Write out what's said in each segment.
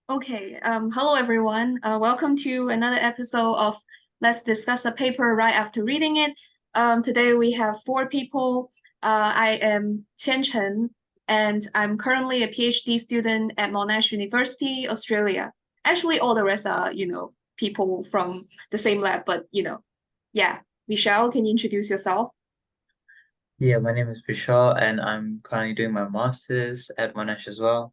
Okay, hello everyone. Welcome to another episode of Let's Discuss a Paper Right After Reading It. Today we have four people. I am Qian Chen, and I'm currently a PhD student at Monash University, Australia. Actually, all the rest are, people from the same lab, but yeah. Vishaal, can you introduce yourself? Yeah, my name is Vishaal and I'm currently doing my master's at Monash as well.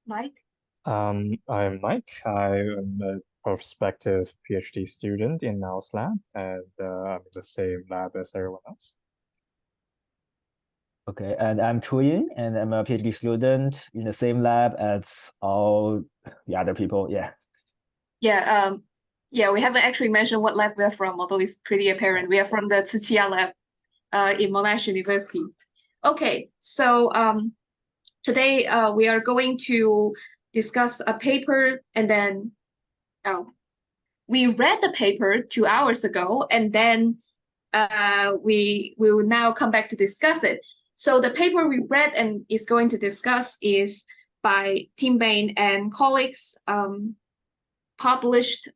Mike? I'm Mike. I'm a prospective PhD student in Nao's lab, and I'm in the same lab as everyone else. Okay, and I'm Chuyin, and I'm a PhD student in the same lab as all the other people. Yeah. Yeah, yeah, we haven't actually mentioned what lab we're from, although it's pretty apparent. We are from the Tsuchiya lab in Monash University. Okay, so today we are going to discuss a paper, and then oh, we read the paper 2 hours ago, and then we will now come back to discuss it. So the paper we read and is going to discuss is by Tim Bain and colleagues, published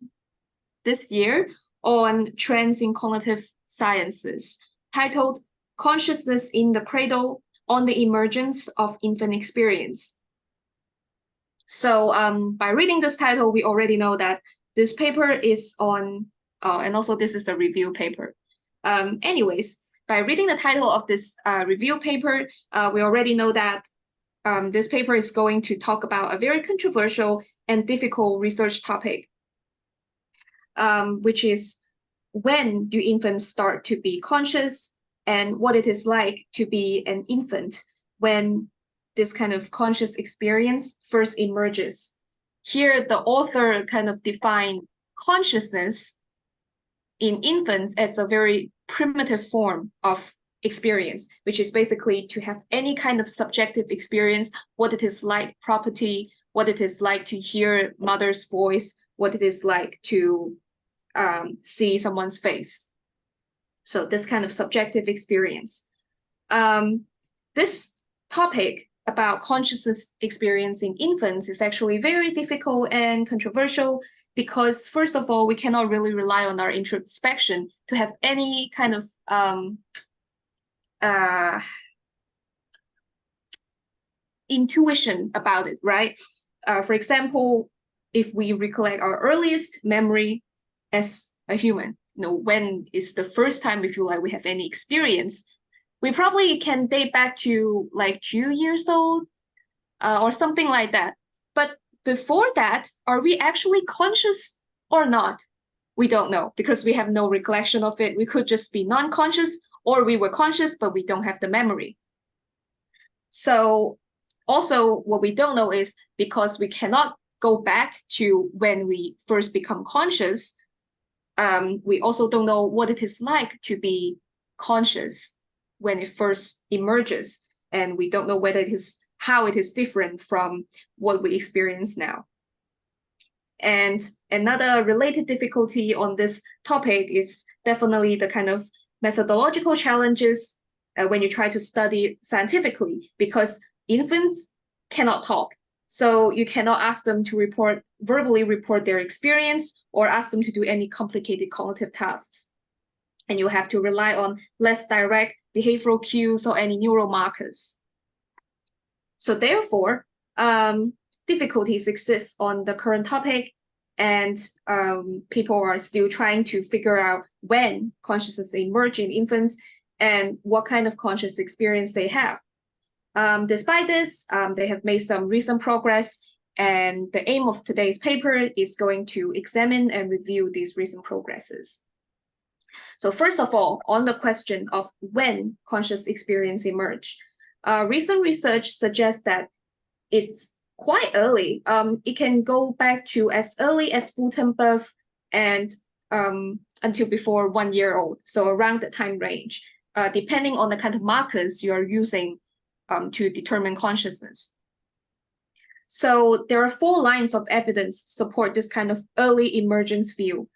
this year on Trends in Cognitive Sciences, titled Consciousness in the Cradle on the Emergence of Infant Experience. So by reading this title, we already know that this paper is on, and also this is a review paper. Anyways, by reading the title of this review paper, we already know that this paper is going to talk about a very controversial and difficult research topic, which is when do infants start to be conscious and what it is like to be an infant when this kind of conscious experience first emerges. Here, the author kind of defined consciousness in infants as a very primitive form of experience, which is basically to have any kind of subjective experience, what it is like property, what it is like to hear mother's voice, what it is like to see someone's face. So this kind of subjective experience. This topic about consciousness experience in infants is actually very difficult and controversial because, first of all, we cannot really rely on our introspection to have any kind of intuition about it, right? For example, if we recollect our earliest memory as a human, when is the first time we feel like we have any experience, we probably can date back to like 2 years old, or something like that. But before that, are we actually conscious or not? We don't know because we have no recollection of it. We could just be non-conscious, or we were conscious, but we don't have the memory. So also what we don't know is because we cannot go back to when we first become conscious, we also don't know what it is like to be conscious when it first emerges, and we don't know whether it is how it is different from what we experience now. And another related difficulty on this topic is definitely the kind of methodological challenges when you try to study scientifically, because infants cannot talk. So you cannot ask them to verbally report their experience or ask them to do any complicated cognitive tasks. And you have to rely on less direct behavioral cues or any neural markers. So therefore, difficulties exist on the current topic, and people are still trying to figure out when consciousness emerges in infants and what kind of conscious experience they have. Despite this, they have made some recent progress, and the aim of today's paper is going to examine and review these recent progresses. So first of all, on the question of when conscious experience emerge, recent research suggests that it's quite early. It can go back to as early as full-term birth and until before 1 year old, so around the time range, depending on the kind of markers you are using to determine consciousness. So there are 4 lines of evidence support this kind of early emergence view.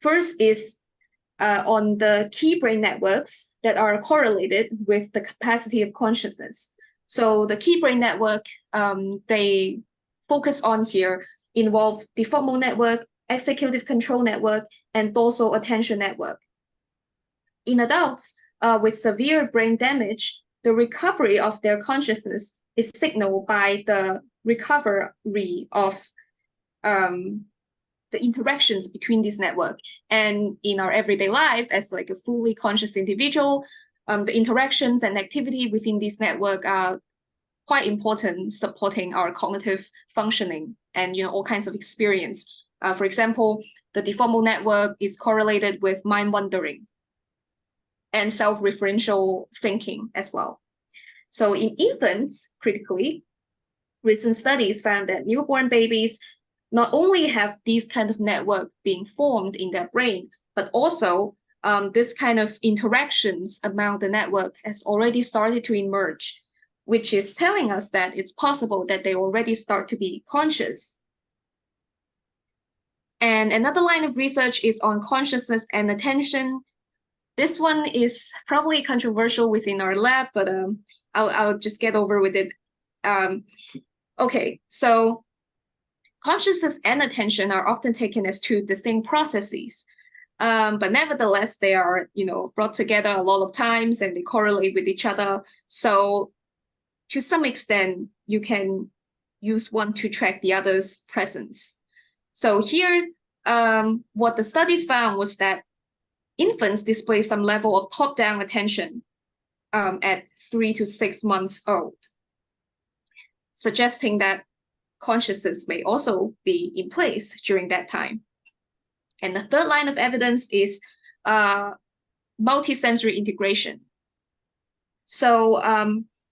First is on the key brain networks that are correlated with the capacity of consciousness. So the key brain network they focus on here involve default mode network, executive control network, and dorsal attention network. In adults with severe brain damage, the recovery of their consciousness is signaled by the recovery of the interactions between this network. And in our everyday life, as like a fully conscious individual, the interactions and activity within this network are quite important, supporting our cognitive functioning and all kinds of experience. For example, the default mode network is correlated with mind wandering and self-referential thinking as well. So in infants, critically, recent studies found that newborn babies not only have these kind of network being formed in their brain, but also this kind of interactions among the network has already started to emerge, which is telling us that it's possible that they already start to be conscious. And another line of research is on consciousness and attention. This one is probably controversial within our lab, but I'll just get over with it. Okay, so consciousness and attention are often taken as two distinct processes, but nevertheless, they are brought together a lot of times and they correlate with each other. So to some extent, you can use one to track the other's presence. So here, what the studies found was that infants display some level of top-down attention at 3 to 6 months old, suggesting that consciousness may also be in place during that time. And the third line of evidence is multisensory integration. So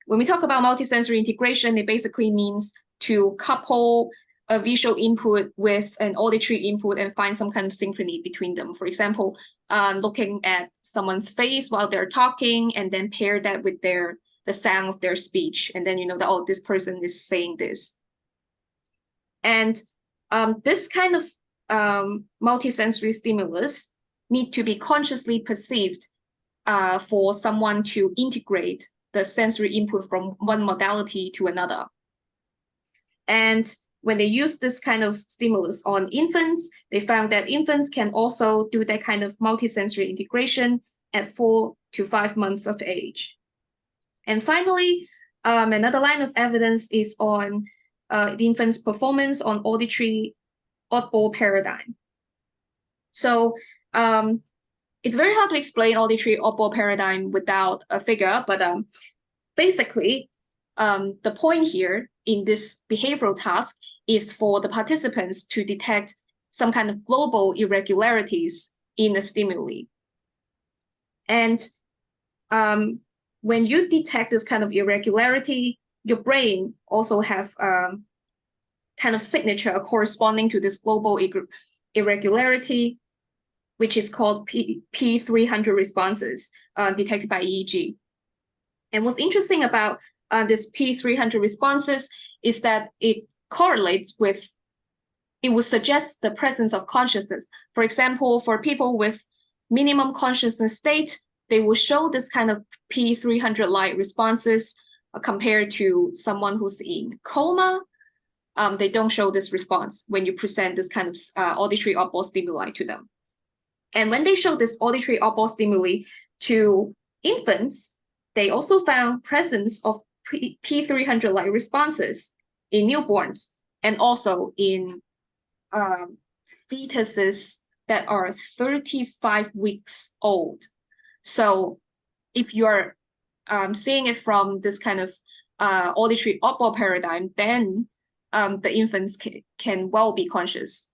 when we talk about multisensory integration, it basically means to couple a visual input with an auditory input and find some kind of synchrony between them. For example, looking at someone's face while they're talking and then pair that with the sound of their speech. And then you know that, oh, this person is saying this. And this kind of multisensory stimulus need to be consciously perceived for someone to integrate the sensory input from one modality to another. And when they use this kind of stimulus on infants, they found that infants can also do that kind of multisensory integration at 4 to 5 months of age. And finally, another line of evidence is on the infant's performance on auditory oddball paradigm. So it's very hard to explain auditory oddball paradigm without a figure, but basically, the point here in this behavioral task is for the participants to detect some kind of global irregularities in the stimuli. And when you detect this kind of irregularity, your brain also have kind of signature corresponding to this global irregularity, which is called P300 responses detected by EEG. And what's interesting about this P300 responses is that it correlates with, it would suggest the presence of consciousness. For example, for people with minimum consciousness state, they will show this kind of P300-like responses compared to someone who's in coma. They don't show this response when you present this kind of auditory oddball stimuli to them. And when they show this auditory oddball stimuli to infants, they also found presence of P300-like responses in newborns and also in fetuses that are 35 weeks old. So if you're seeing it from this kind of auditory oddball paradigm, then the infants can well be conscious.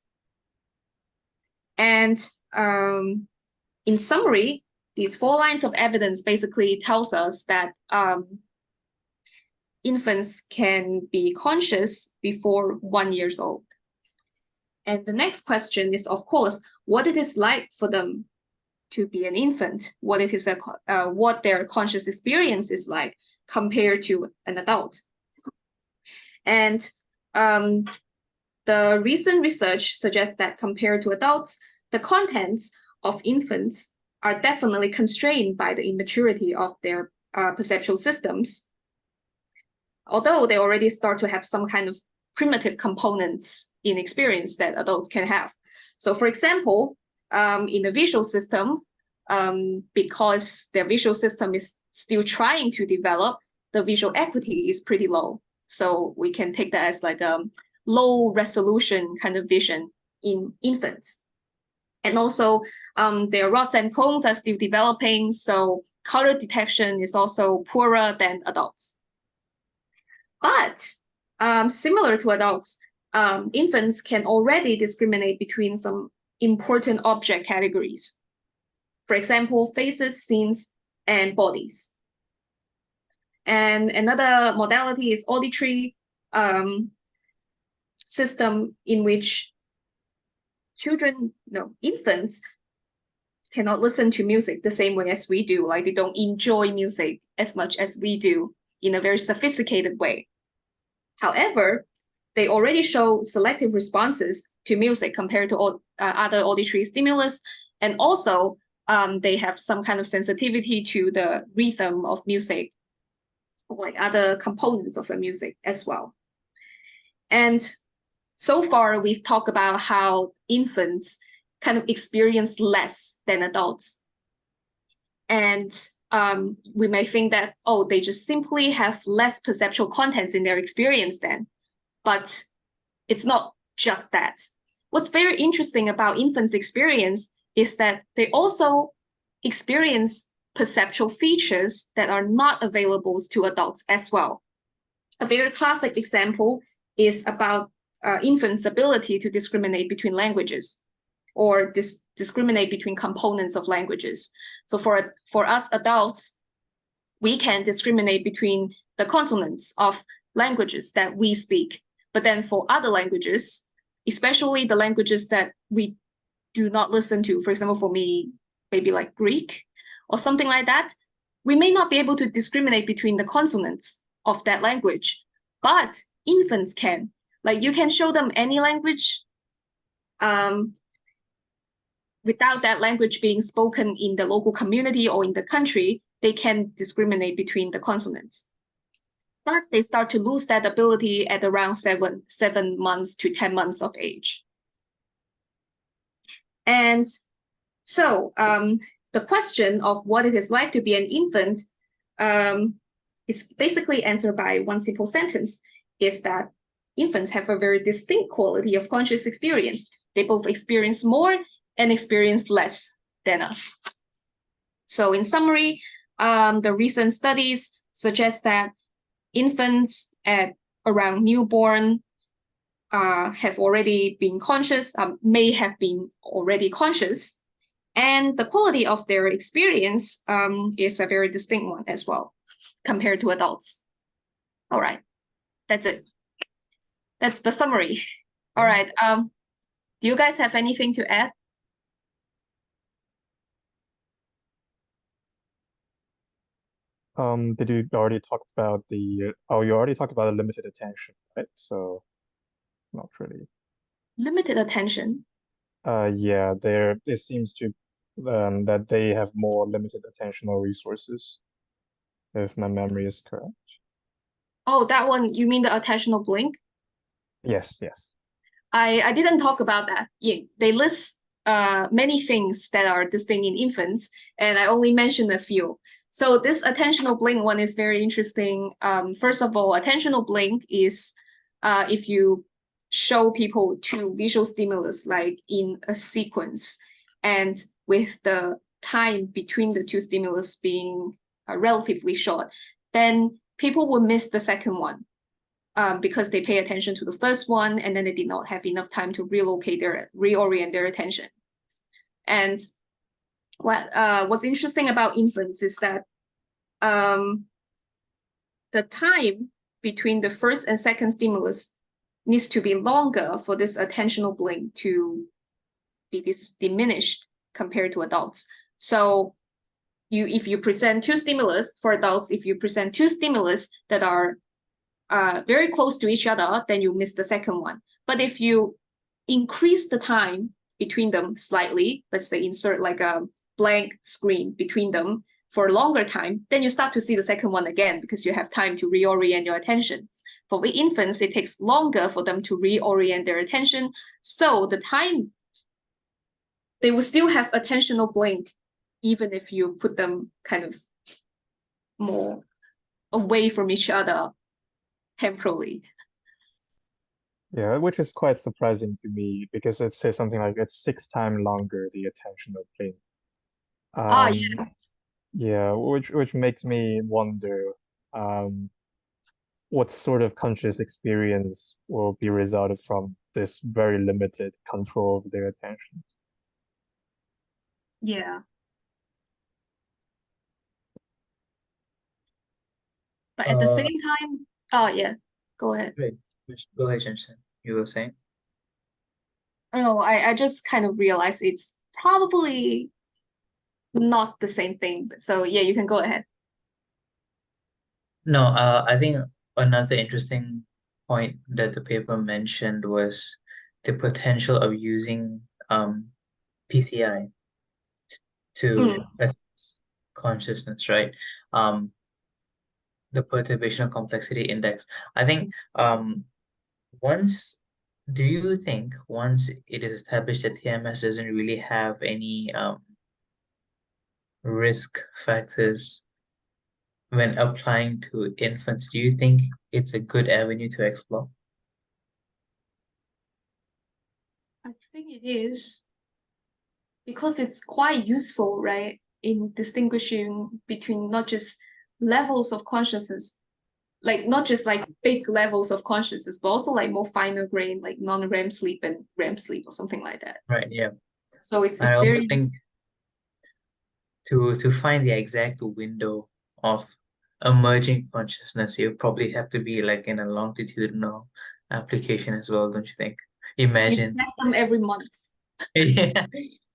And in summary, these 4 lines of evidence basically tells us that infants can be conscious before 1 year old. And the next question is, of course, what it is like for them to be an infant, what their conscious experience is like compared to an adult. And the recent research suggests that compared to adults, the contents of infants are definitely constrained by the immaturity of their perceptual systems. although they already start to have some kind of primitive components in experience that adults can have. So for example, in the visual system, because their visual system is still trying to develop, the visual acuity is pretty low. So we can take that as like a low resolution kind of vision in infants. And also their rods and cones are still developing, so color detection is also poorer than adults. But similar to adults, infants can already discriminate between some important object categories. For example, faces, scenes, and bodies. And another modality is auditory system, in which infants cannot listen to music the same way as we do. Like they don't enjoy music as much as we do in a very sophisticated way. However, they already show selective responses to music compared to other auditory stimulus, and also they have some kind of sensitivity to the rhythm of music, like other components of the music as well. And so far, we've talked about how infants kind of experience less than adults. And we may think that, oh, they just simply have less perceptual contents in their experience then. But it's not just that. What's very interesting about infants' experience is that they also experience perceptual features that are not available to adults as well. A very classic example is about infants' ability to discriminate between languages, or discriminate between components of languages. So for us adults, we can discriminate between the consonants of languages that we speak. But then for other languages, especially the languages that we do not listen to, for example, for me, maybe like Greek or something like that, we may not be able to discriminate between the consonants of that language, but infants can. Like you can show them any language without that language being spoken in the local community or in the country, they can discriminate between the consonants. But they start to lose that ability at around 7 months to 10 months of age. And so the question of what it is like to be an infant is basically answered by one simple sentence, is that infants have a very distinct quality of conscious experience. They both experience more and experience less than us. So in summary, the recent studies suggest that infants at around newborn have already been conscious, may have been already conscious, and the quality of their experience is a very distinct one as well compared to adults. All right, that's it. That's the summary. All right, do you guys have anything to add? Did you already talk about you already talked about the limited attention, right? So not really. Limited attention. Yeah, it seems to that they have more limited attentional resources, if my memory is correct. Oh, that one, you mean the attentional blink? Yes, yes. I didn't talk about that. Yeah, they list many things that are distinct in infants, and I only mentioned a few. So this attentional blink one is very interesting. First of all, attentional blink is if you show people two visual stimulus like in a sequence, and with the time between the two stimulus being relatively short, then people will miss the second one because they pay attention to the first one, and then they did not have enough time to reorient their attention. And what's interesting about infants is that the time between the first and second stimulus needs to be longer for this attentional blink to be diminished compared to adults. So if you present two stimulus for adults, if you present two stimulus that are very close to each other, then you miss the second one. But if you increase the time between them slightly, let's say insert like a blank screen between them for a longer time, then you start to see the second one again because you have time to reorient your attention. For with infants, it takes longer for them to reorient their attention. So the time, they will still have attentional blink, even if you put them kind of more away from each other temporally. Yeah, which is quite surprising to me because it says something like it's 6 times longer the attentional blink. Yeah. Yeah, which makes me wonder what sort of conscious experience will be resulted from this very limited control of their attention. Yeah. But at the same time, yeah, go ahead. Great. Go ahead, Jensen. You were saying? Oh, I just kind of realized it's probably not the same thing. So yeah, you can go ahead. No, I think another interesting point that the paper mentioned was the potential of using PCI to assess consciousness, right? The perturbational complexity index. I think do you think once it is established that TMS doesn't really have any risk factors when applying to infants, do you think it's a good avenue to explore? I think it is because it's quite useful, right, in distinguishing between not just levels of consciousness, like not just like big levels of consciousness, but also like more finer grain, like non-REM sleep and REM sleep or something like that. Right, yeah. So it's I also very think to find the exact window of emerging consciousness, you probably have to be like in a longitudinal application as well, don't you think? you Imagine. test them every month. Yeah.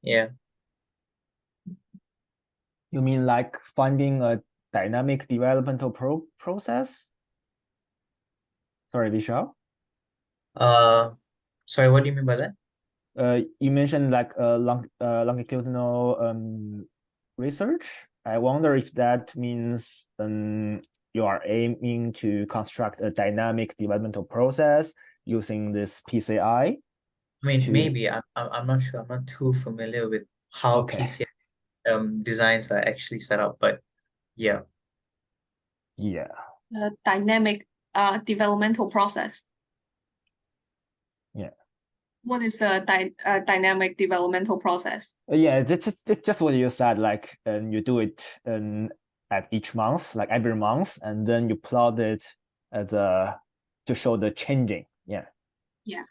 Yeah. You mean like finding a dynamic developmental process? Sorry, Vishaal. Sorry, what do you mean by that? You mentioned like longitudinal research. I wonder if that means you are aiming to construct a dynamic developmental process using this PCI. I mean, to- maybe I'm not sure. I'm not too familiar with how Okay. PCI designs are actually set up, but yeah. Yeah. Dynamic developmental process. Yeah. What is a dynamic developmental process? Yeah, it's just what you said, like you do it at each month, like every month, and then you plot it as to show the changing. Yeah. Yeah.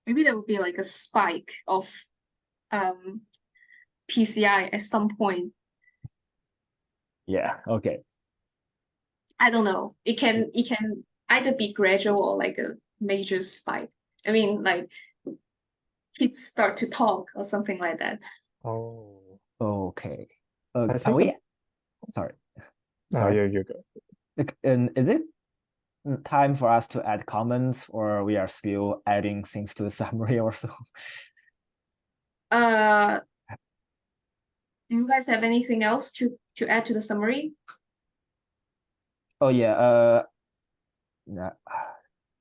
Maybe there would be like a spike of PCI at some point. Yeah. Okay. I don't know. It can either be gradual or like a major spike. I mean, like kids start to talk or something like that. Oh, Okay. I Can think we? Sorry. no, Sorry. you go. And is it time for us to add comments, or we are still adding things to the summary or so? Do you guys have anything else to add to the summary? Oh yeah.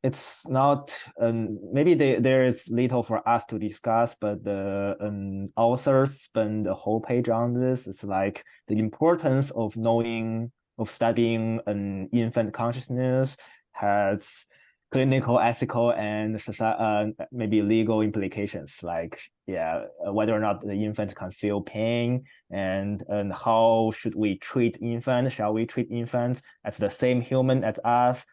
It's not maybe there is little for us to discuss, but the authors spend a whole page on this. It's like the importance of studying an infant consciousness has clinical, ethical, and maybe legal implications, like whether or not the infant can feel pain, and how should we treat infants? Shall we treat infants as the same human as us?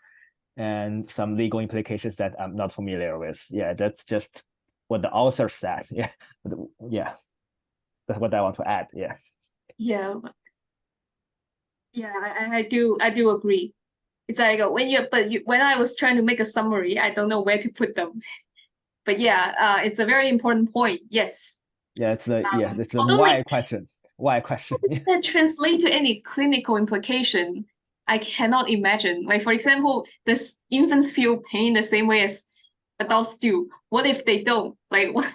And some legal implications that I'm not familiar with. Yeah, that's just what the author said. Yeah, yeah, that's what I want to add. Yeah. Yeah. Yeah, I do agree. It's like when I was trying to make a summary, I don't know where to put them. But yeah, it's a very important point. Yes. Yeah, it's a although why like, question. Why question? does that translate to any clinical implication? I cannot imagine. Like for example, does infants feel pain the same way as adults do? What if they don't? Like what?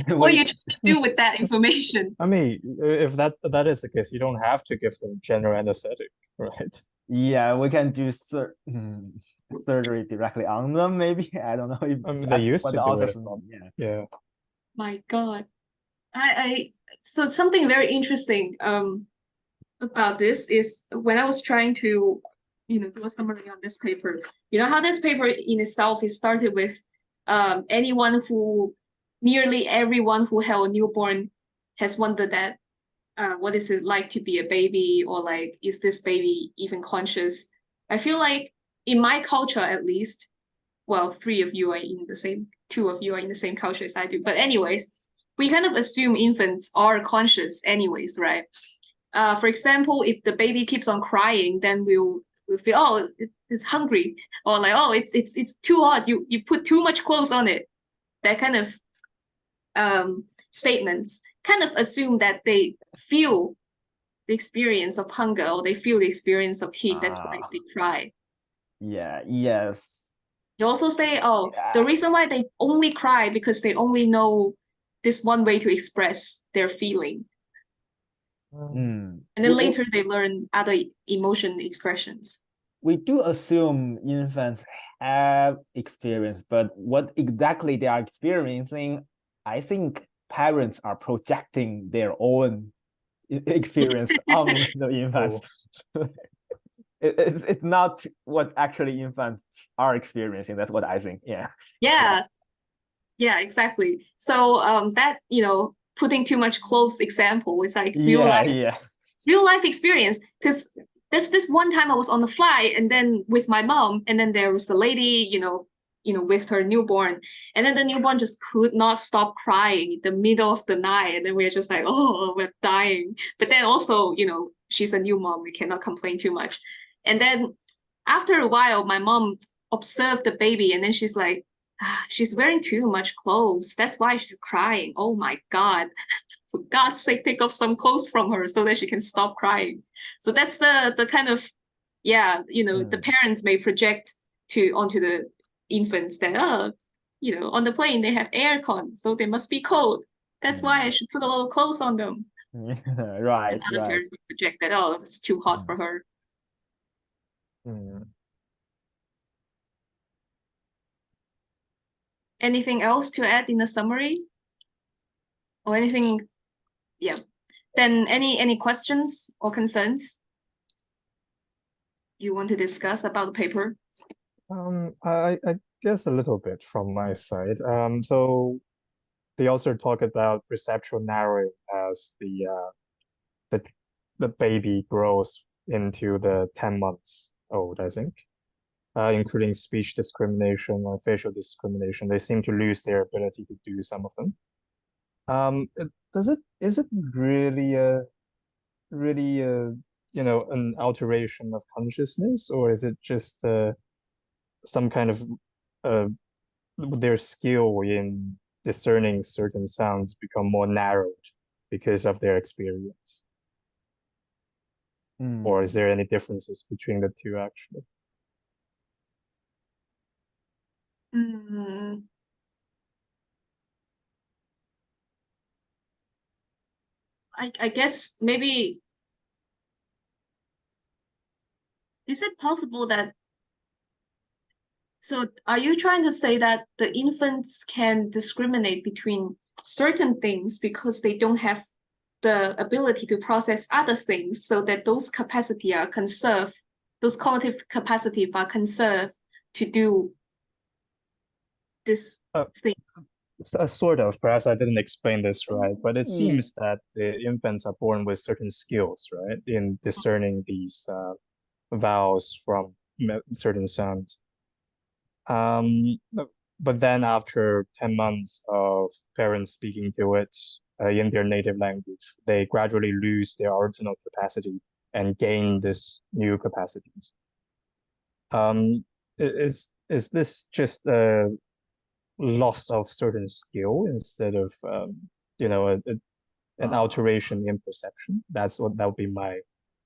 What are you trying to do with that information? I mean, if that is the case, you don't have to give them general anesthetic, right? Yeah, we can do surgery directly on them, maybe. I don't know if I mean, they that's used what to the do authors it. yeah. Yeah. My God. So something very interesting about this is when I was trying to, do a summary on this paper. You know how this paper in itself is started with nearly everyone who held a newborn has wondered that what is it like to be a baby, or like, is this baby even conscious? I feel like in my culture, at least, well, two of you are in the same culture as I do. But anyways, we kind of assume infants are conscious anyways, right? For example, if the baby keeps on crying, then we'll feel, oh, it's hungry, or like, oh, it's too hot. You put too much clothes on it. That kind of statements kind of assume that they feel the experience of hunger, or they feel the experience of heat. That's why they cry. Yeah, yes. You also say, oh, the reason why they only cry because they only know this one way to express their feeling. And then later they learn other emotion expressions. We do assume infants have experience, but what exactly they are experiencing, I think parents are projecting their own experience on the infants. It's not what actually infants are experiencing. That's what I think. Yeah, exactly. So that, putting too much clothes example is like real life experience. Because there's this one time I was on the flight, and then with my mom, and then there was a lady, with her newborn, and then the newborn just could not stop crying in the middle of the night, and then we were just like, oh, we're dying. But then also, she's a new mom, we cannot complain too much. And then after a while, my mom observed the baby, and then she's like, she's wearing too much clothes. That's why she's crying. Oh my God. For God's sake, take off some clothes from her so that she can stop crying. So that's the kind of, the parents may project onto the infants that, on the plane they have aircon, so they must be cold. That's why I should put a little clothes on them. Right. And other parents project that, oh, it's too hot for her. Anything else to add in the summary? Or anything? Yeah. Then any questions or concerns you want to discuss about the paper? I guess a little bit from my side. So they also talk about perceptual narrowing as the baby grows into the 10 months old, I think, including speech discrimination and facial discrimination. They seem to lose their ability to do some of them. Is it really an alteration of consciousness, or is it just some kind of their skill in discerning certain sounds become more narrowed because of their experience? Or is there any differences between the two, actually? I guess maybe, is it possible that, so are you trying to say that the infants can discriminate between certain things because they don't have the ability to process other things, so that those capacity are conserved, those cognitive capacity are conserved to do this thing? Sort of. Perhaps I didn't explain this right, but it seems that the infants are born with certain skills, right, in discerning these vowels from certain sounds. But then after 10 months of parents speaking to it in their native language, they gradually lose their original capacity and gain this new capacities. Is this just a loss of certain skill instead of an alteration in perception? That would be my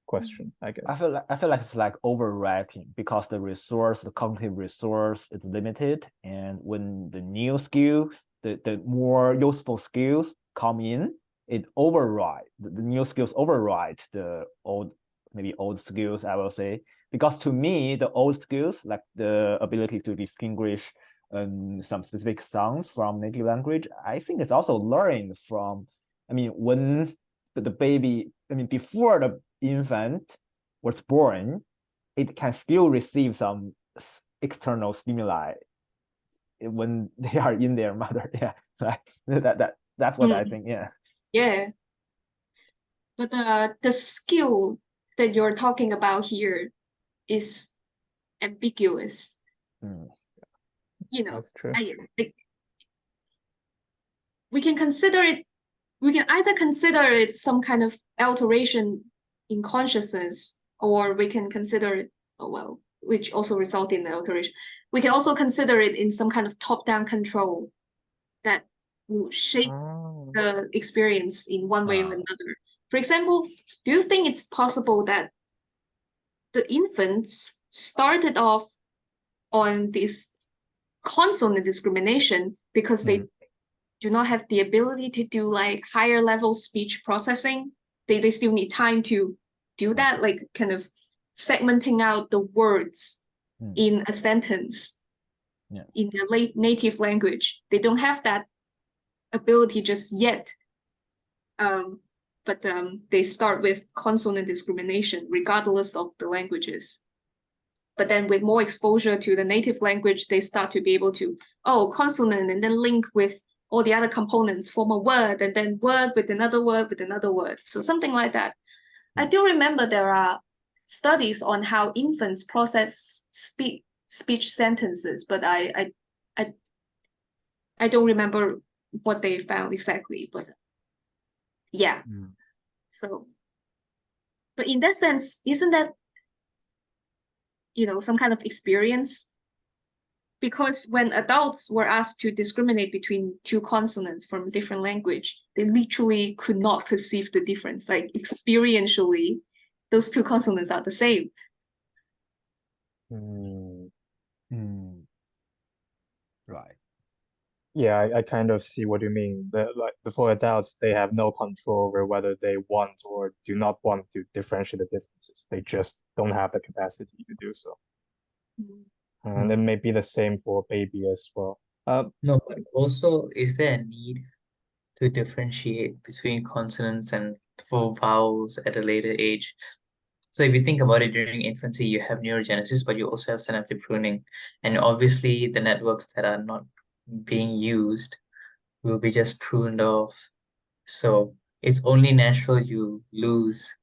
question, I guess. I feel like it's like overwriting, because the cognitive resource is limited, and when the new skill, the more useful skills come in, it override the new skills override the maybe old skills, I will say. Because to me, the old skills, like the ability to distinguish some specific sounds from native language, I think it's also learned from, I mean, when the baby, I mean, before the infant was born, it can still receive some external stimuli when they are in their mother. Yeah, like that's what I think. Yeah. Yeah. But the skill that you're talking about here is ambiguous. You know, That's true. we can consider it. We can either consider it some kind of alteration in consciousness, or we can consider it, which also result in the alteration. We can also consider it in some kind of top-down control that will shape the experience in one way or another. For example, do you think it's possible that the infants started off on this consonant discrimination because they do not have the ability to do like higher level speech processing? They still need time to do that, like kind of segmenting out the words in a sentence in their native language. They don't have that ability just yet. But they start with consonant discrimination regardless of the languages. But then with more exposure to the native language, they start to be able to, consonant, and then link with all the other components, form a word, and then word with another word with another word. So something like that. I do remember there are studies on how infants process speech sentences, but I don't remember what they found exactly. But yeah. So, but in that sense, isn't that, some kind of experience? Because when adults were asked to discriminate between two consonants from a different language, they literally could not perceive the difference. Like experientially, those two consonants are the same. Right. Yeah, I kind of see what you mean. Like for adults, they have no control over whether they want or do not want to differentiate the differences. They just don't have the capacity to do so. And it may be the same for a baby as well. No, but also, is there a need to differentiate between consonants and for vowels at a later age? So if you think about it, during infancy, you have neurogenesis, but you also have synaptic pruning. And obviously, the networks that are not being used will be just pruned off. So it's only natural you lose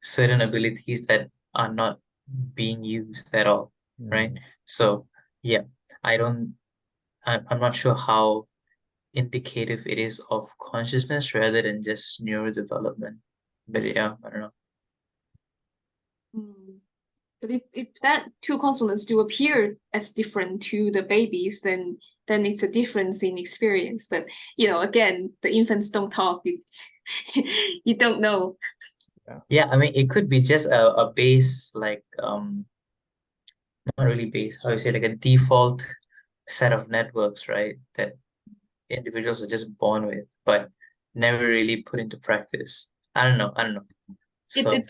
certain abilities that are not being used at all, right? So yeah, I'm not sure how indicative it is of consciousness rather than just neurodevelopment. But yeah, I don't know. But if that two consonants do appear as different to the babies, then it's a difference in experience. But again, the infants don't talk. You don't know. Yeah, I mean, it could be just a base, like not really base, how you say, like a default set of networks, right? That individuals are just born with, but never really put into practice. I don't know. So It's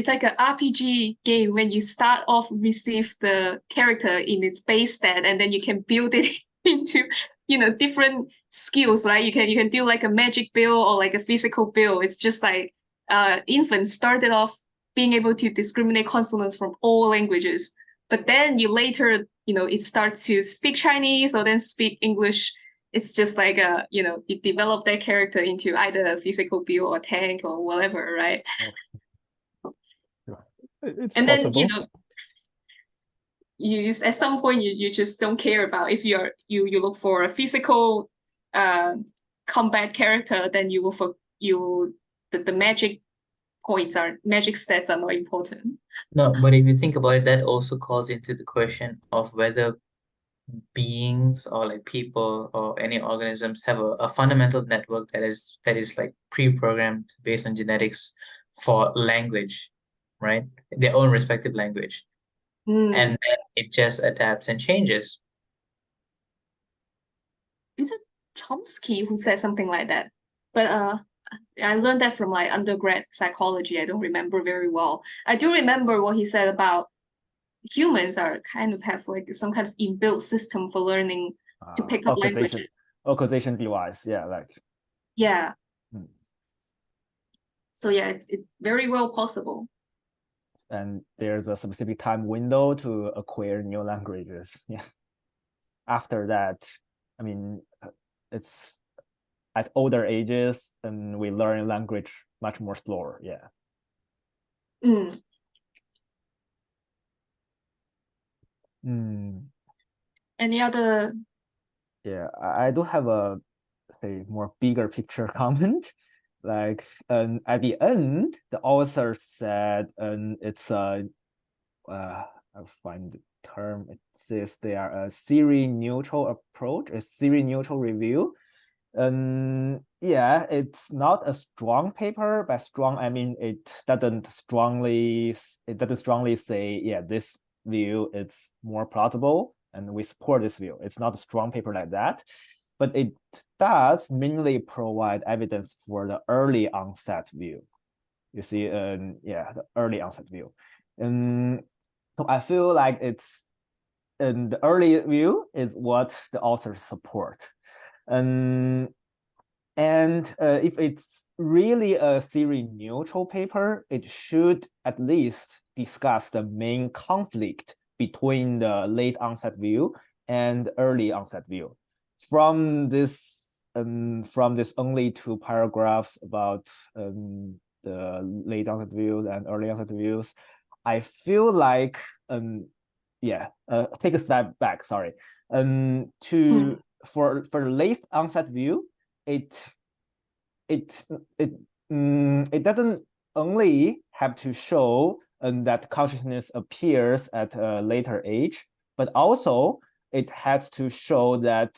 like a RPG game when you start off receive the character in its base stat, and then you can build it into different skills, right? You can do like a magic build or like a physical build. It's just like infants started off being able to discriminate consonants from all languages, but then you later it starts to speak Chinese or then speak English. It's just like it developed that character into either a physical build or tank or whatever, right? It's and possible. then you just at some point you just don't care about if you look for a physical combat character, then you will for the magic stats are more important. no, but if you think about it, that also calls into the question of whether beings or like people or any organisms have a fundamental network that is like pre-programmed based on genetics for language, right? Their own respective language. And then it just adapts and changes. is it Chomsky who said something like that? But I learned that from like undergrad psychology. I don't remember very well. I do remember what he said about humans are kind of have like some kind of inbuilt system for learning to pick up languages. Acquisition device, yeah, like Yeah. Hmm. So yeah, it's very well possible. and there's a specific time window to acquire new languages. Yeah. After that, I mean, it's at older ages, and we learn language much more slower. Yeah. Mm. Any other? Yeah, I do have a say more bigger picture comment. Like, at the end, the author said, it's a I find the term. It says they are a theory neutral approach, a theory neutral review. Yeah, it's not a strong paper. By strong, I mean it doesn't strongly say, yeah, this view is more plausible and we support this view. It's not a strong paper like that, but it does mainly provide evidence for the early onset view. You see, yeah, the early onset view. So I feel like it's the early view is what the authors support. And if it's really a theory neutral paper, it should at least discuss the main conflict between the late onset view and early onset view. From this only 2 paragraphs about the late onset views and early onset views, I feel like yeah, take a step back. Sorry, for the late onset view, it doesn't only have to show that consciousness appears at a later age, but also it has to show that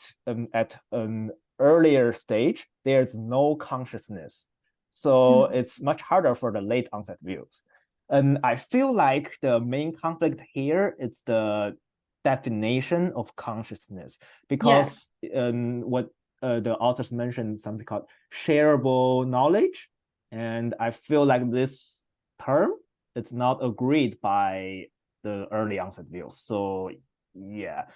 at an earlier stage there's no consciousness. So it's much harder for the late onset views. And I feel like the main conflict here is the definition of consciousness, because what the authors mentioned something called shareable knowledge, and I feel like this term it's not agreed by the early onset views. So yeah,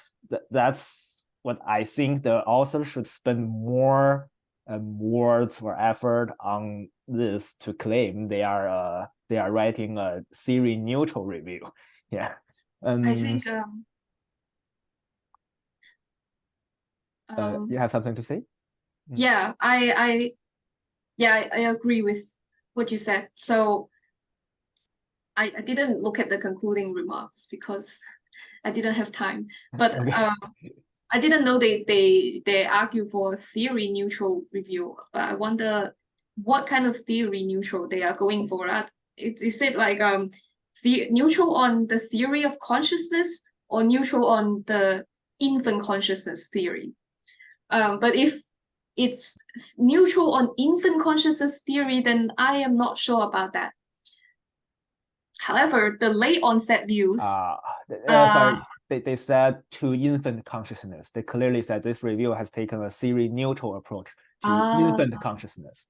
that's what I think the author should spend more words or effort on this to claim they are writing a theory neutral review. Yeah. I think you have something to say? yeah, I agree with what you said. So I didn't look at the concluding remarks because I didn't have time. But Okay. I didn't know they argue for theory neutral review. But I wonder what kind of theory neutral they are going for. Is it like neutral on the theory of consciousness or neutral on the infant consciousness theory? But if it's neutral on infant consciousness theory, then I am not sure about that. However, the late onset views. Sorry, they said to infant consciousness. They clearly said this review has taken a theory neutral approach to infant consciousness.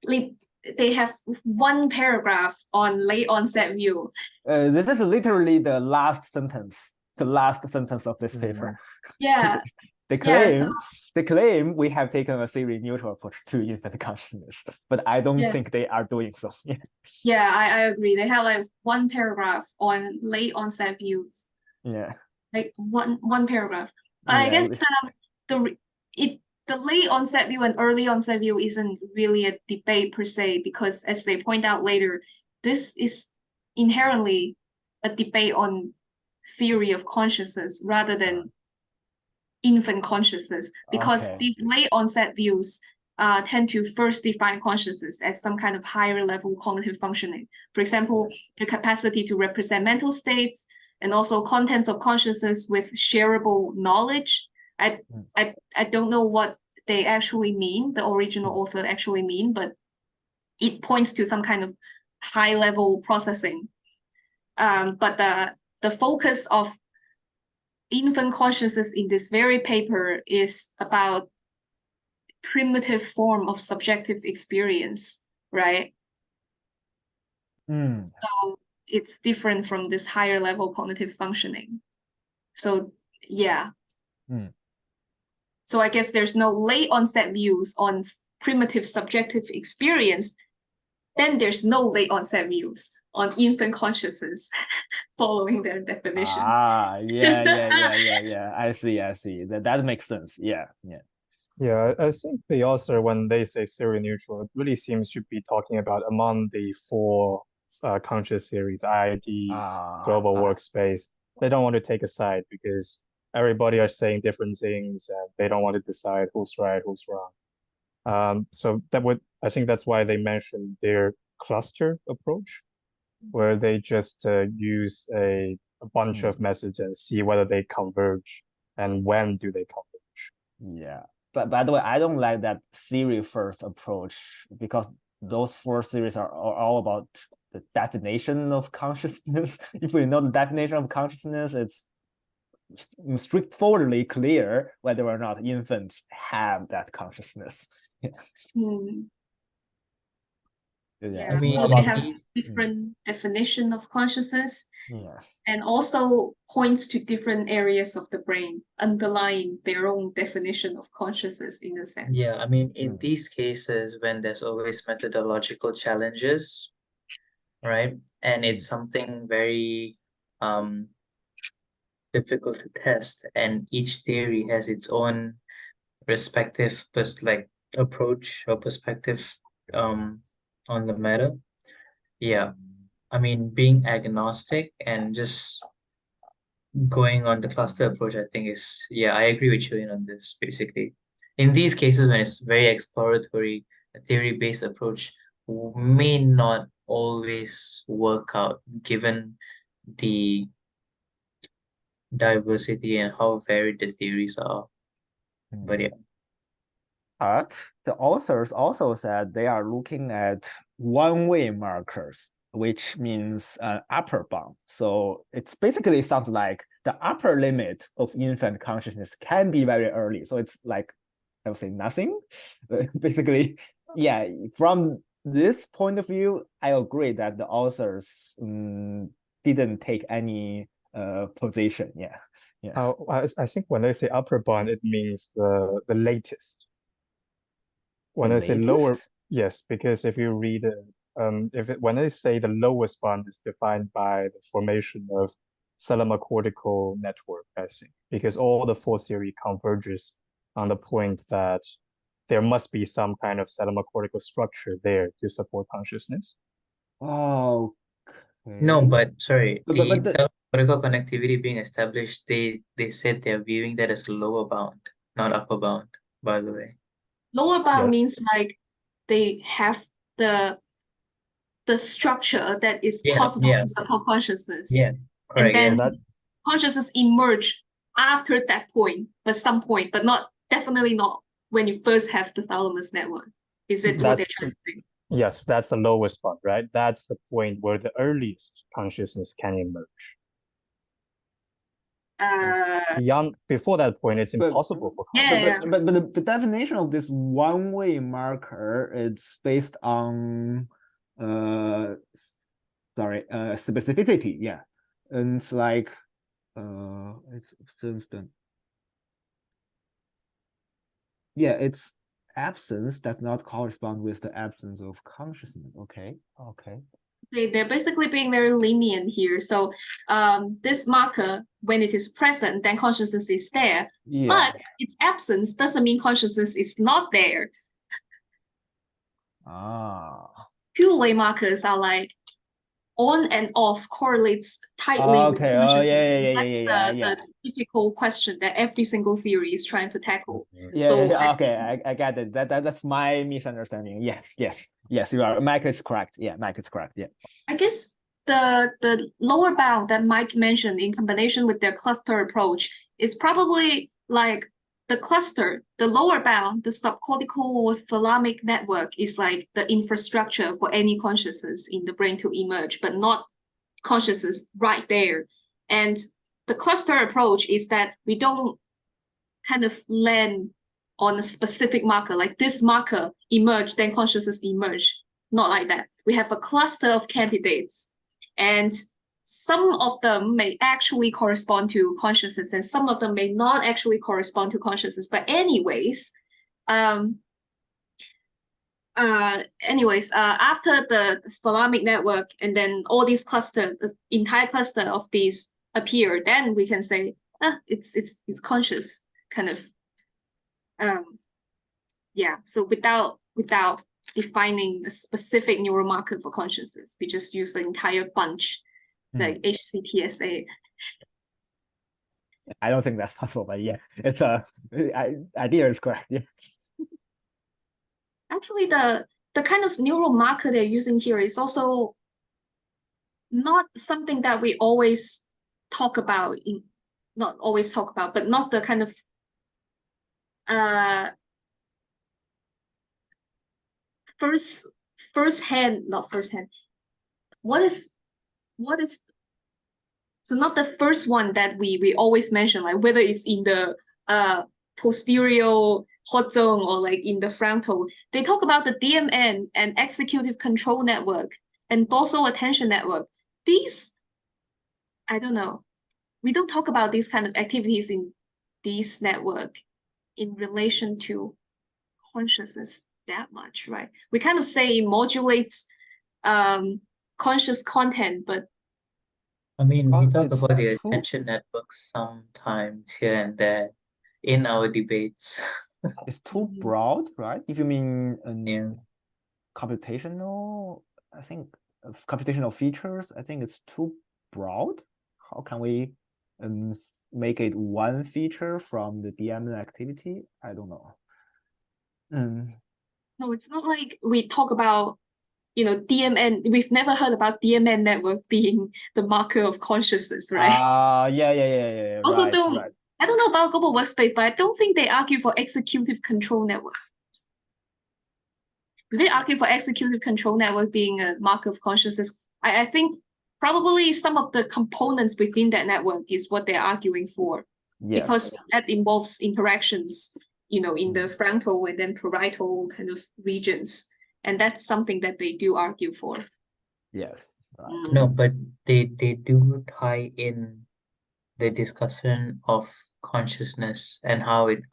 They have 1 paragraph on late onset view. This is literally the last sentence of this paper. Yeah. They claim we have taken a theory neutral approach to infant consciousness, but I don't think they are doing so. Yeah, I agree. They have like 1 paragraph on late onset views. Yeah. Like one paragraph. But I guess the late onset view and early onset view isn't really a debate per se, because as they point out later, this is inherently a debate on theory of consciousness rather than infant consciousness, because these late onset views tend to first define consciousness as some kind of higher level cognitive functioning. For example, the capacity to represent mental states and also contents of consciousness with shareable knowledge. I don't know what they actually mean, the original author actually mean, but it points to some kind of high level processing. But the focus of infant consciousness in this very paper is about primitive form of subjective experience, right? So it's different from this higher level cognitive functioning. So yeah. So I guess there's no late onset views on primitive subjective experience. Then there's no late onset views on infant consciousness following their definition. Yeah. I see. That makes sense. Yeah. Yeah, I think the author, when they say theory neutral, it really seems to be talking about among the four conscious series, ID, global workspace. They don't want to take a side because everybody are saying different things and they don't want to decide who's right, who's wrong. So I think that's why they mentioned their cluster approach, where they just use a bunch of messages and see whether they converge and when do they converge. Yeah. But by the way, I don't like that theory first approach because those four theories are all about the definition of consciousness. If we know the definition of consciousness, it's straightforwardly clear whether or not infants have that consciousness. Yeah, I mean, so they have different definition of consciousness, and also points to different areas of the brain underlying their own definition of consciousness in a sense. Yeah, I mean, in these cases, when there's always methodological challenges, right? And it's something very difficult to test, and each theory has its own respective approach or perspective on the matter. Yeah, I mean, being agnostic and just going on the cluster approach, I think I agree with Chuyin on this, basically. In these cases, when it's very exploratory, a theory-based approach may not always work out given the diversity and how varied the theories are. But yeah. But the authors also said they are looking at one-way markers, which means upper bound. So it's basically sounds like the upper limit of infant consciousness can be very early. So it's like, I would say nothing. Basically, yeah, from this point of view, I agree that the authors didn't take any position. Yeah. I think when they say upper bound, it means the latest. When they say lower, yes, because if you read it, when they say the lowest bound is defined by the formation of thalamocortical network, I think, because all the four theory converges on the point that there must be some kind of thalamocortical structure there to support consciousness. Oh, no, but sorry, but the thalamocortical connectivity being established, they said they're viewing that as lower bound, not upper bound, by the way. Lower bound means like they have the structure that is possible to support consciousness. Yeah, correct. And then consciousness emerge after that point, but some point, but definitely not when you first have the thalamus network. Is it what they're trying to say? Yes, that's the lowest point, right? That's the point where the earliest consciousness can emerge. Before that point, it's impossible for consciousness. But the definition of this one-way marker is based on specificity. Yeah, and it's like its absence does not correspond with the absence of consciousness. Okay. They're basically being very lenient here. So this marker, when it is present, then consciousness is there. But its absence doesn't mean consciousness is not there. Two-way markers are like on and off correlates tightly with consciousness. That's the difficult question that every single theory is trying to tackle. I get it. That's my misunderstanding. Yes, you are. Mike is correct. Yeah, I guess the lower bound that Mike mentioned in combination with their cluster approach is probably like the cluster, the lower bound, the subcortical or thalamic network is like the infrastructure for any consciousness in the brain to emerge, but not consciousness right there. And the cluster approach is that we don't kind of land on a specific marker, like this marker emerge, then consciousness emerge. Not like that. We have a cluster of candidates, and some of them may actually correspond to consciousness, and some of them may not actually correspond to consciousness. But anyways, after the thalamic network, and then all these the entire cluster of these appear, then we can say, it's conscious, kind of. So without defining a specific neural marker for consciousness, we just use the entire bunch. It's like HCTSA. I don't think that's possible, but yeah, it's idea is correct. Yeah. Actually, the kind of neural marker they're using here is also not something that we always talk about but not the kind of so not the first one that we always mention, like whether it's in the posterior hot zone or like in the frontal. They talk about the DMN and executive control network and dorsal attention network. These, I don't know. We don't talk about these kind of activities in this network in relation to consciousness that much, right? We kind of say it modulates conscious content, but I mean, we talk it's about the too- attention networks sometimes here and there in our debates. It's too broad, right? If you mean Yeah. computational, I think computational features, I think it's too broad. How can we make it one feature from the DMN activity? I don't know. No, it's not like we talk about, DMN. We've never heard about DMN network being the marker of consciousness, right? Yeah. Also, right, right. I don't know about global workspace, but I don't think they argue for executive control network. Do they argue for executive control network being a marker of consciousness? I think probably some of the components within that network is what they're arguing for. Yes. Because that involves interactions, in the frontal and then parietal kind of regions. And that's something that they do argue for. Yes. Right. No, but they do tie in the discussion of consciousness and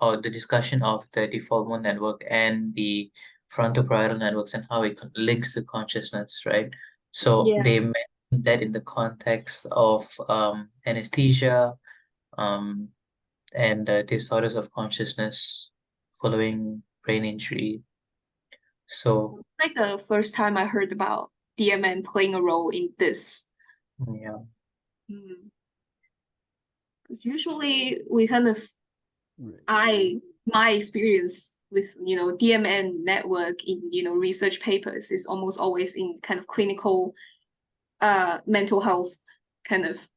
or the discussion of the default mode network and the frontal parietal networks and how it links to consciousness, right? So Yeah. they mentioned that in the context of anesthesia, and disorders of consciousness following brain injury. So like the first time I heard about DMN playing a role in this. yeah. Because usually we kind of, my experience with, DMN network in, research papers is almost always in kind of clinical mental health kind of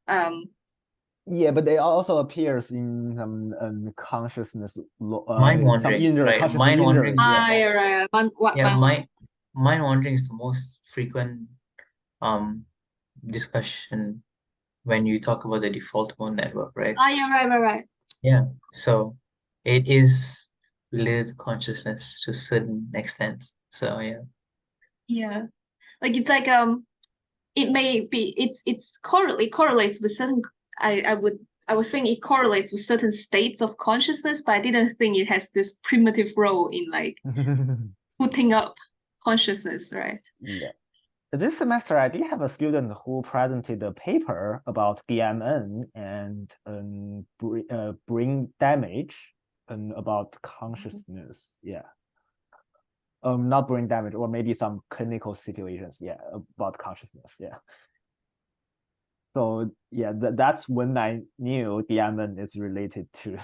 Yeah, but it also appears in some consciousness, Mind some wandering, injury, right? conscious Mind injury. wandering is the right. mind wandering is the most frequent discussion when you talk about the default mode network, right? Right. Yeah. So it is related to consciousness to a certain extent. So yeah. Yeah. Like it's like it may be it correlates with certain I would think it correlates with certain states of consciousness, but I didn't think it has this primitive role in like putting up consciousness, right? Yeah. This semester, I did have a student who presented a paper about DMN and brain damage and about consciousness. Yeah. Not brain damage, or maybe some clinical situations. Yeah, about consciousness. Yeah. So yeah, that's when I knew DMN is related to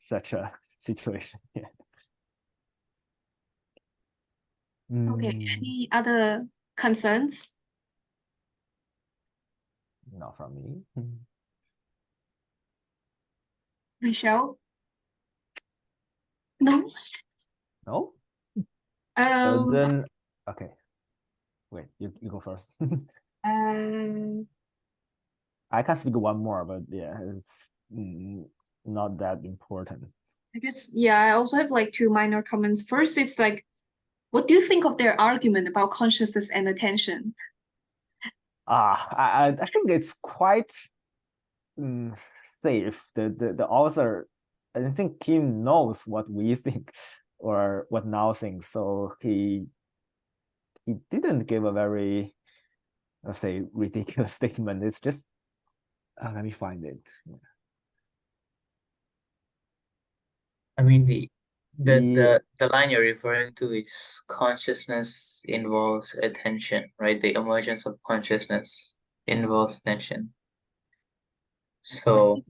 such a situation. Yeah. Okay. Any other concerns? Not from me. Vishaal? No. No. Um. Then okay. Wait, you go first. I can speak one more, but yeah, it's not that important. I guess, yeah, I also have like two minor comments. First, it's like, what do you think of their argument about consciousness and attention? I think it's quite safe. The author, I think Kim knows what we think or what Now thinks, so he didn't give a very, let's say, ridiculous statement. It's just let me find it. I mean, the line you're referring to is consciousness involves attention, right? The emergence of consciousness involves attention. So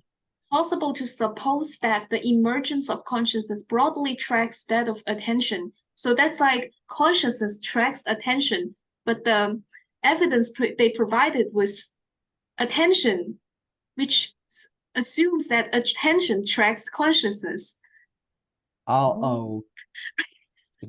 Possible to suppose that the emergence of consciousness broadly tracks that of attention. So that's like consciousness tracks attention, but the evidence they provided was attention, which assumes that attention tracks consciousness. Oh,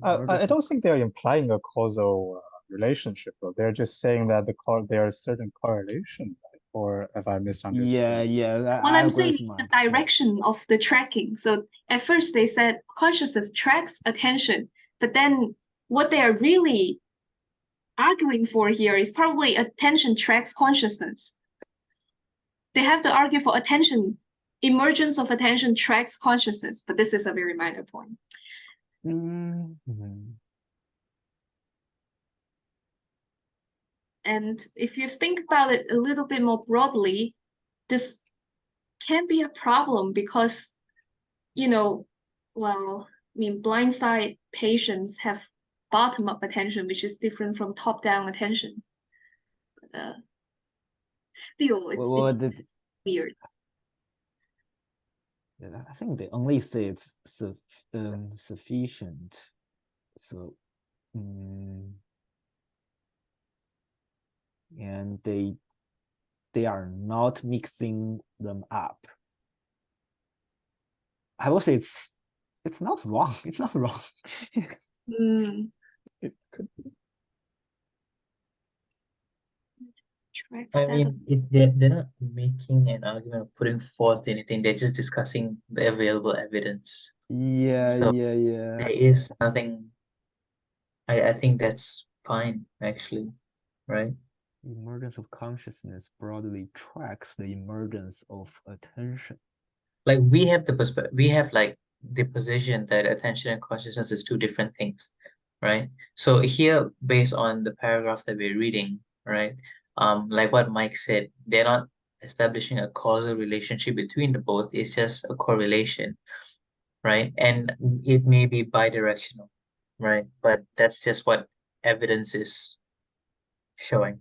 I don't think they're implying a causal relationship, though. They're just saying that there are certain correlation, right? Or have I misunderstood? yeah. What I I'm agree saying with is the Mark. direction of the tracking. So at first they said consciousness tracks attention, but then what they are really arguing for here is probably attention tracks consciousness. They have to argue for attention, emergence of attention tracks consciousness, but this is a very minor point. Mm-hmm. And if you think about it a little bit more broadly, this can be a problem because, well, I mean, blindside patients have bottom-up attention, which is different from top-down attention. But still, it's weird. Yeah, I think they only say it's sufficient. So, and they are not mixing them up. I will say it's not wrong. It's not wrong. It could be. I mean, they're not making an argument of putting forth anything. They're just discussing the available evidence. Yeah. There is nothing. I think that's fine, actually, right? Emergence of consciousness broadly tracks the emergence of attention. Like we have like the position that attention and consciousness is two different things, right? So here, based on the paragraph that we're reading, right? Like what Mike said, they're not establishing a causal relationship between the both. It's just a correlation, right? And it may be bidirectional, right? But that's just what evidence is showing.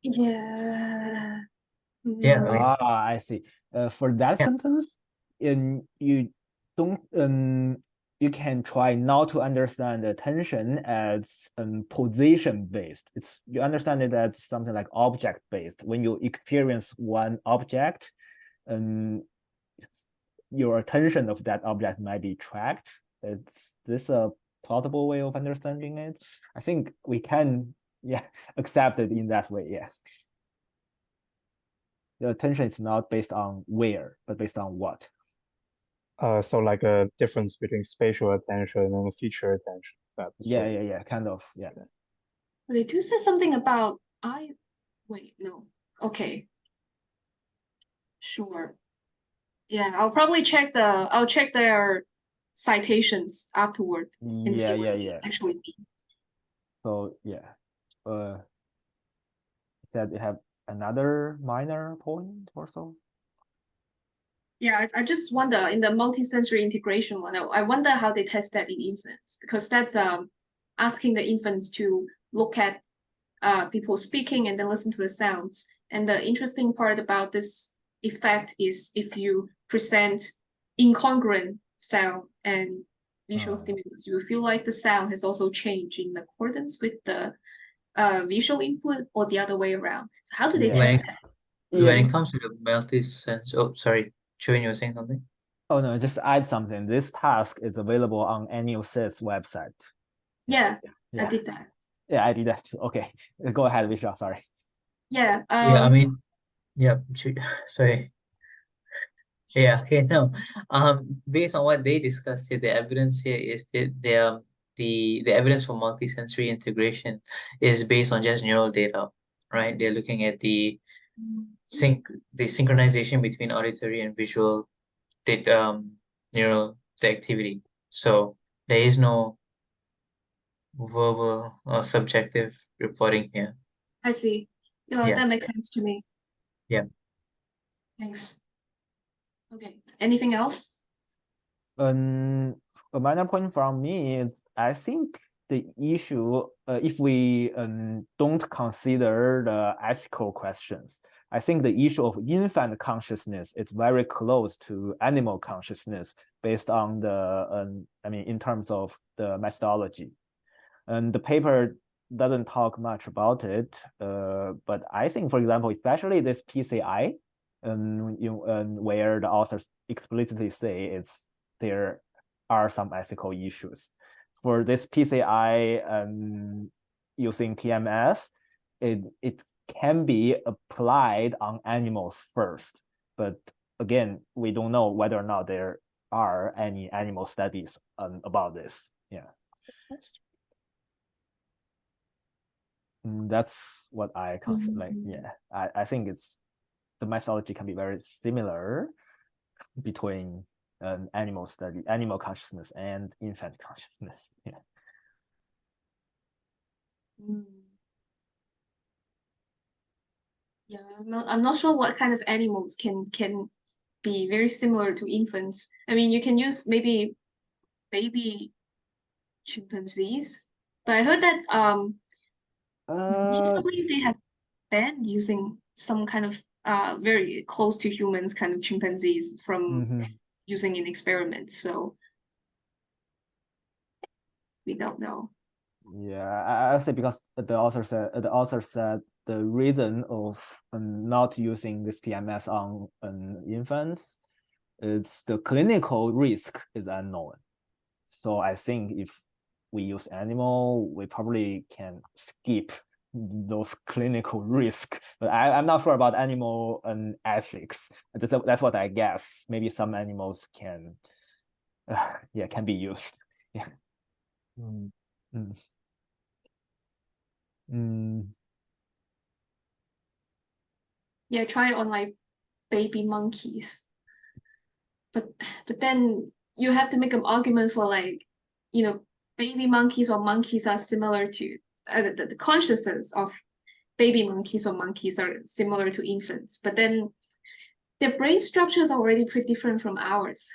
Yeah. Yeah, I mean, I see. For that sentence, you don't you can try not to understand attention as position based. You understand it as something like object based. When you experience one object, your attention of that object might be tracked. Is this a plausible way of understanding it? I think we can accept it in that way. Yeah. The attention is not based on where, but based on what. So like a difference between spatial attention and feature attention. Yeah, kind of, yeah. They do say something about wait, no. Okay. Sure. Yeah, I'll check their citations afterward and see what they actually mean. So yeah. Said they have another minor point or so. Yeah, I just wonder in the multisensory integration one, I wonder how they test that in infants, because that's asking the infants to look at people speaking and then listen to the sounds. And the interesting part about this effect is if you present incongruent sound and visual stimulus, you feel like the sound has also changed in accordance with the visual input or the other way around. So how do they test that? When it comes to the multi-sense, sorry, Chuyin, you were saying something? Oh no, just add something. This task is available on AnnualSys website. Yeah, I did that. Yeah, I did that too. Okay, go ahead, Vishaal. Sorry. Yeah. I mean, Yeah, sorry. Yeah, okay, no. Based on what they discussed here, the evidence here is that the evidence for multisensory integration is based on just neural data, right? They're looking at the synchronization between auditory and visual data, neural activity. So there is no verbal or subjective reporting here. I see. Yeah, Yeah, that makes sense to me. yeah. Thanks. Okay. Anything else? A minor point from me is I think the issue, if we don't consider the ethical questions, I think the issue of infant consciousness is very close to animal consciousness based on the, I mean, in terms of the methodology. And the paper doesn't talk much about it, but I think, for example, especially this PCI, where the authors explicitly say it's there are some ethical issues. For this PCI using TMS, it can be applied on animals first, but again, we don't know whether or not there are any animal studies about this. Yeah. That's what I consider. Like, yeah, I think it's the methodology can be very similar between animal study, animal consciousness, and infant consciousness. Yeah. Yeah, I'm not sure what kind of animals can be very similar to infants. I mean, you can use maybe baby chimpanzees, but I heard that recently they have banned using some kind of very close to humans kind of chimpanzees from using in experiments. So we don't know. Yeah, I say because the author said the reason of not using this TMS on an infant, it's the clinical risk is unknown. So I think if we use animal, we probably can skip those clinical risk. But I'm not sure about animal ethics. That's what I guess. Maybe some animals can, yeah, can be used. Yeah. Yeah, try it on like baby monkeys. But then you have to make an argument for like, baby monkeys or monkeys are similar to the consciousness of baby monkeys or monkeys are similar to infants. But then their brain structures are already pretty different from ours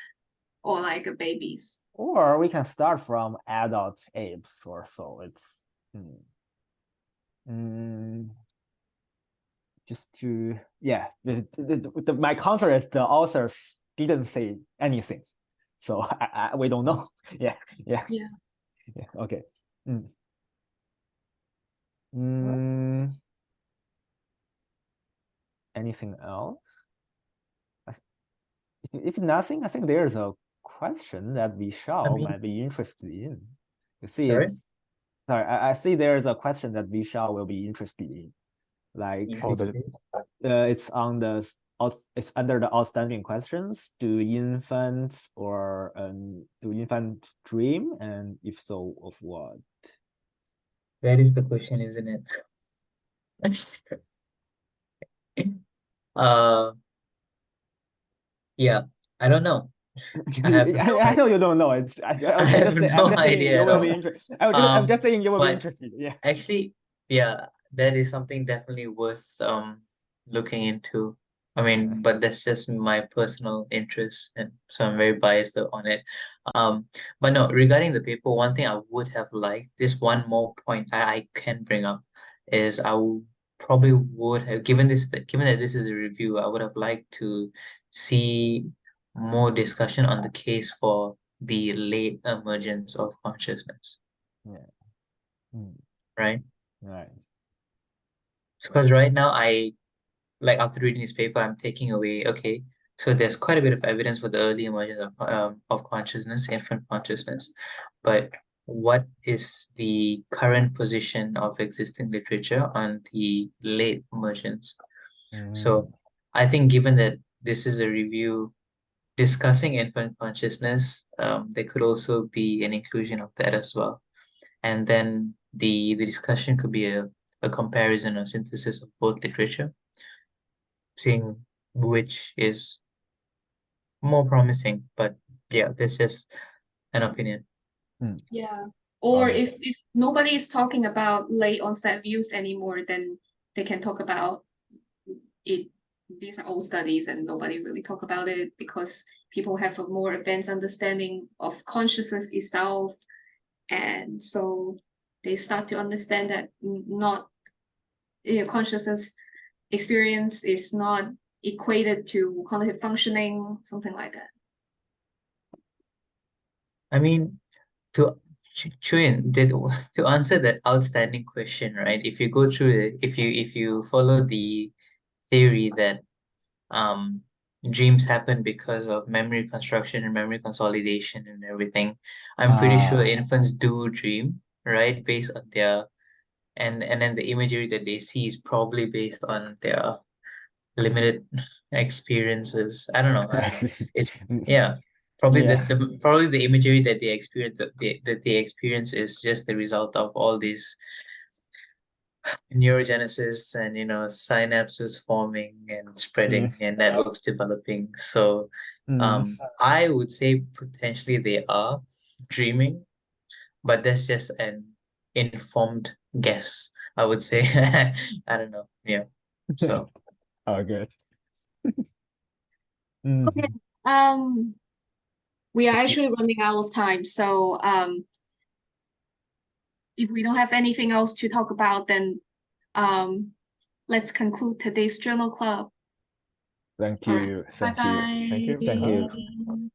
or like a baby's. Or we can start from adult apes or so. It's just to, yeah, my counter is the authors didn't say anything, so we don't know. Yeah. Okay. Anything else? If nothing, I think there's a question that Vishaal might be interested in. You see, Sorry? Sorry, I see there's a question that Vishaal will be interested in. Like, it's on it's under the outstanding questions. Do infants dream, and if so, of what? That is the question, isn't it? Yeah, I don't know. I know you don't know. I'm just saying you will be interested. I'm just saying you will be interested. Yeah. Actually, yeah, that is something definitely worth looking into. I mean, but that's just my personal interest, and so I'm very biased on it. But no, regarding the paper, one thing I would have liked, this one more point I can bring up is probably would have given that this is a review, I would have liked to see more discussion on the case for the late emergence of consciousness. Yeah. Right? Right. Because right now after reading this paper, I'm taking away, okay, so there's quite a bit of evidence for the early emergence of consciousness, infant consciousness, but what is the current position of existing literature on the late emergence? So I think given that this is a review discussing infant consciousness, there could also be an inclusion of that as well. And then the discussion could be a comparison or synthesis of both literature, seeing which is more promising. But yeah, that's just an opinion. Yeah. Or Um, if nobody is talking about late onset views anymore, then they can talk about it. These are old studies and nobody really talk about it because people have a more advanced understanding of consciousness itself. And so they start to understand that not, consciousness experience is not equated to cognitive functioning, something like that. I mean, to Chuyin, to answer that outstanding question, right? If you go through it, if you follow the theory that dreams happen because of memory construction and memory consolidation and everything, I'm pretty sure infants do dream, right? Based on their and then the imagery that they see is probably based on their limited experiences. I don't know. I see. It's yeah. Probably Yeah. probably the imagery that they experience that they experience is just the result of all these neurogenesis and synapses forming and spreading and networks developing. So I would say potentially they are dreaming, but that's just an informed guess, I would say. I don't know. Yeah. So Oh, good. Okay. We are actually running out of time, so if we don't have anything else to talk about, then let's conclude today's journal club. Thank All right. you. Bye Thank you. bye. Thank you. Thank you. Bye.